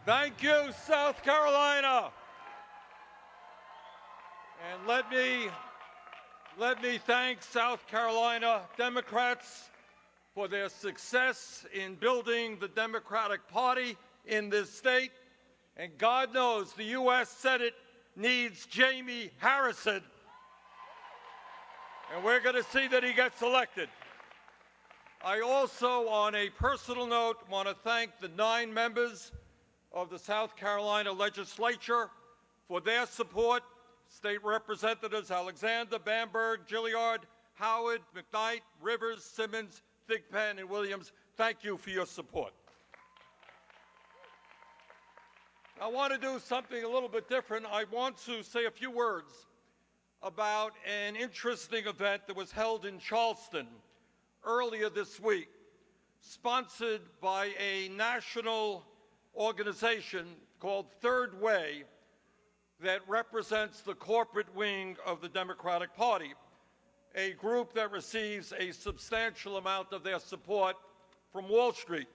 Thank you, South Carolina. And let me thank South Carolina Democrats for their success in building the Democratic Party in this state. And God knows the U.S. Senate needs Jamie Harrison. And we're going to see that he gets elected. I also, on a personal note, want to thank the 9 members of the South Carolina legislature for their support. State Representatives Alexander, Bamberg, Gilliard, Howard, McKnight, Rivers, Simmons, Thigpen, and Williams, thank you for your support. I want to do something a little bit different. I want to say a few words about an interesting event that was held in Charleston earlier this week, sponsored by a national organization called Third Way that represents the corporate wing of the Democratic Party, a group that receives a substantial amount of their support from Wall Street.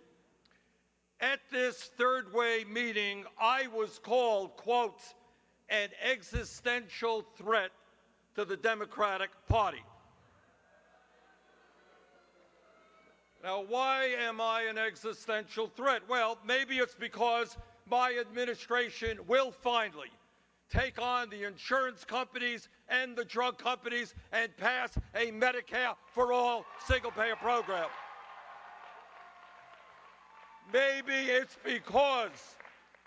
At this Third Way meeting, I was called, quote, an existential threat to the Democratic Party. Now, why am I an existential threat? Well, maybe it's because my administration will finally take on the insurance companies and the drug companies and pass a Medicare for all single-payer program. Maybe it's because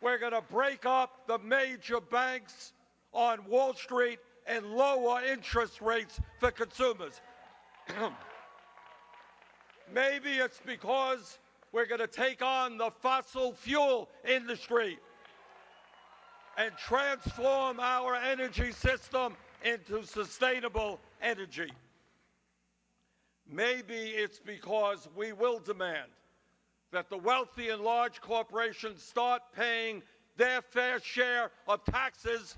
we're going to break up the major banks on Wall Street and lower interest rates for consumers. Maybe it's because we're going to take on the fossil fuel industry and transform our energy system into sustainable energy. Maybe it's because we will demand that the wealthy and large corporations start paying their fair share of taxes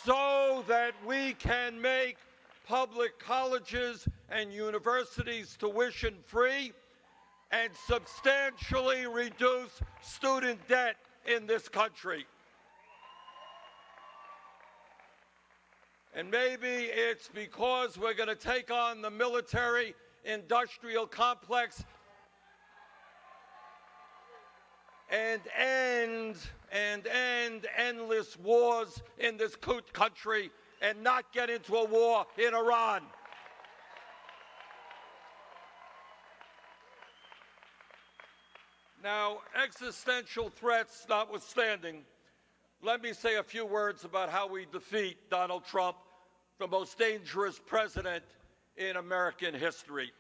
so that we can make public colleges and universities tuition-free and substantially reduce student debt in this country. And maybe it's because we're going to take on the military-industrial complex and end endless wars in this country and not get into a war in Iran. Now, existential threats notwithstanding, let me say a few words about how we defeat Donald Trump, the most dangerous president in American history.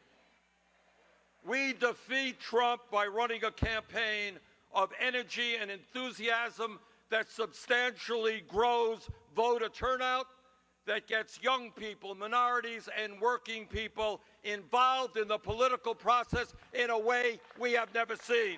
We defeat Trump by running a campaign of energy and enthusiasm that substantially grows voter turnout, that gets young people, minorities, and working people involved in the political process in a way we have never seen.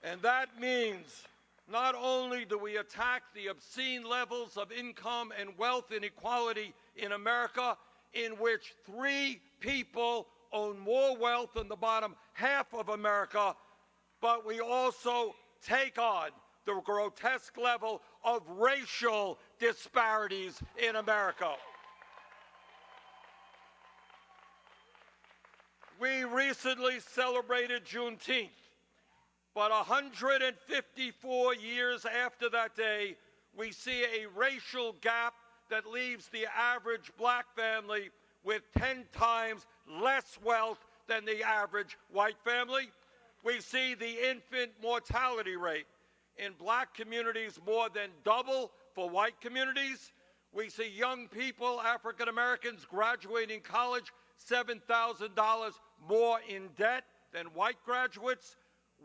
And that means not only do we attack the obscene levels of income and wealth inequality in America, in which 3 people own more wealth than the bottom half of America, but we also take on the grotesque level of racial disparities in America. We recently celebrated Juneteenth, but 154 years after that day, we see a racial gap that leaves the average black family with 10 times less wealth than the average white family. We see the infant mortality rate in black communities more than double for white communities. We see young people, African Americans, graduating college $7,000 more in debt than white graduates.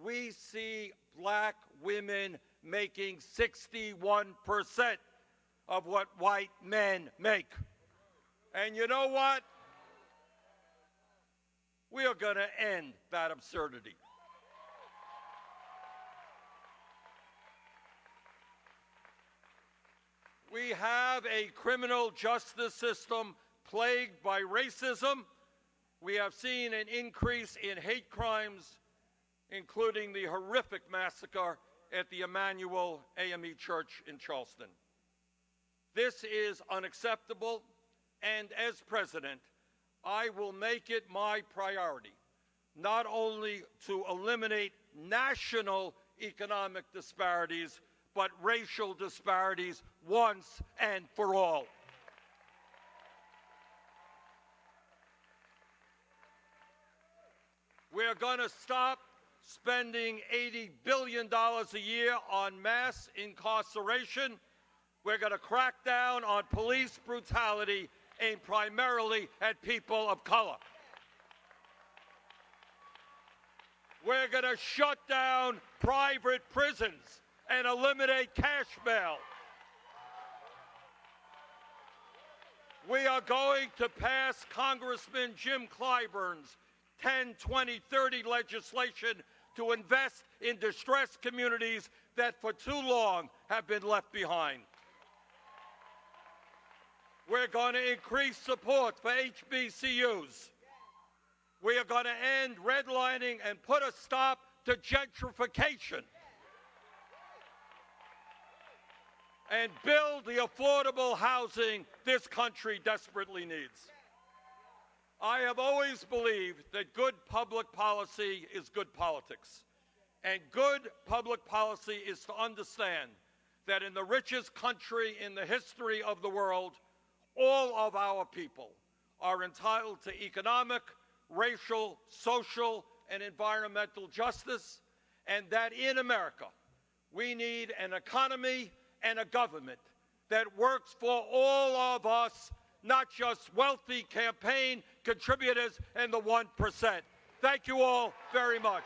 We see black women making 61% of what white men make. And you know what? We are going to end that absurdity. We have a criminal justice system plagued by racism we have seen an increase in hate crimes, including the horrific massacre at the Emmanuel AME Church in Charleston. This is unacceptable, and as president, I will make it my priority not only to eliminate national economic disparities, but racial disparities once and for all. We're going to stop spending $80 billion a year on mass incarceration. We're going to crack down on police brutality aimed primarily at people of color. We're going to shut down private prisons and eliminate cash bail. We are going to pass Congressman Jim Clyburn's 10, 20, 30 legislation to invest in distressed communities that for too long have been left behind. We're going to increase support for HBCUs. We are going to end redlining and put a stop to gentrification and build the affordable housing this country desperately needs. I have always believed that good public policy is good politics. And good public policy is to understand that in the richest country in the history of the world, all of our people are entitled to economic, racial, social, and environmental justice, and that in America, we need an economy and a government that works for all of us, not just wealthy campaign contributors and the 1%. Thank you all very much.